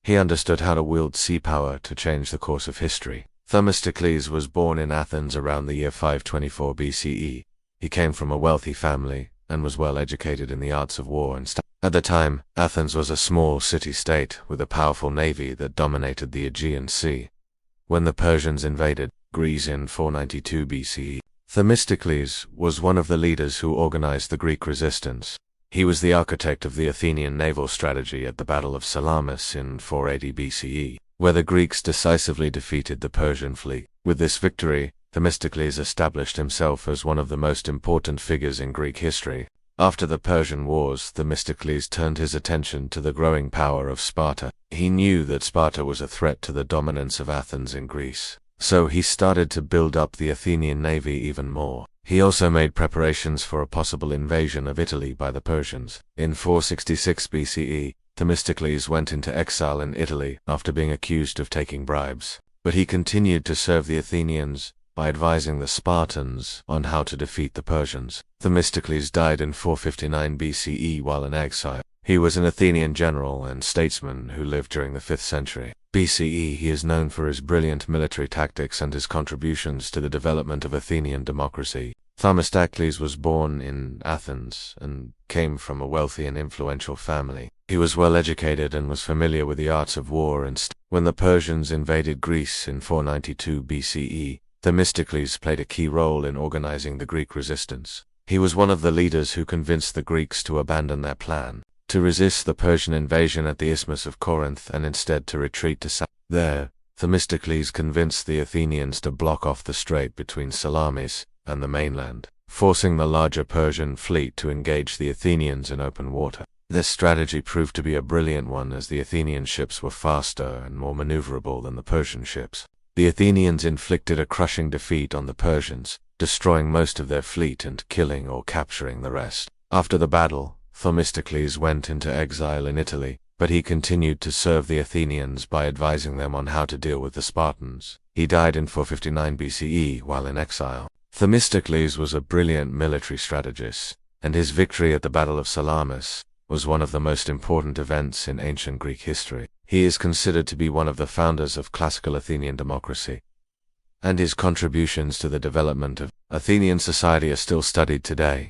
He understood how to wield sea power to change the course of history. Themistocles was born in Athens around the year 524 BCE. He came from a wealthy family and was well educated in the arts of war and At the time, Athens was a small city-state with a powerful navy that dominated the Aegean Sea. When the Persians invaded Greece in 492 BCE, Themistocles was one of the leaders who organized the Greek resistance. He was the architect of the Athenian naval strategy at the Battle of Salamis in 480 BCE, where the Greeks decisively defeated the Persian fleet. With this victory, Themistocles established himself as one of the most important figures in Greek history. After the Persian Wars, Themistocles turned his attention to the growing power of Sparta. He knew that Sparta was a threat to the dominance of Athens in Greece, so he started to build up the Athenian navy even more. He also made preparations for a possible invasion of Italy by the Persians. In 466 BCE, Themistocles went into exile in Italy after being accused of taking bribes, but he continued to serve the Athenians by advising the Spartans on how to defeat the Persians. Themistocles died in 459 BCE while in exile. He was an Athenian general and statesman who lived during the 5th century BCE. He is known for his brilliant military tactics and his contributions to the development of Athenian democracy. Themistocles was born in Athens and came from a wealthy and influential family. He was well educated and was familiar with the arts of war when the Persians invaded Greece in 492 BCE, Themistocles played a key role in organizing the Greek resistance. He was one of the leaders who convinced the Greeks to abandon their plan to resist the Persian invasion at the Isthmus of Corinth and instead to retreat to There, Themistocles convinced the Athenians to block off the strait between Salamis and the mainland, forcing the larger Persian fleet to engage the Athenians in open water. This strategy proved to be a brilliant one as the Athenian ships were faster and more maneuverable than the Persian ships. The Athenians inflicted a crushing defeat on the Persians, destroying most of their fleet and killing or capturing the rest. After the battle, Themistocles went into exile in Italy, but he continued to serve the Athenians by advising them on how to deal with the Spartans. He died in 459 BCE while in exile. Themistocles was a brilliant military strategist, and his victory at the Battle of Salamis was one of the most important events in ancient Greek history. He is considered to be one of the founders of classical Athenian democracy, and his contributions to the development of Athenian society are still studied today.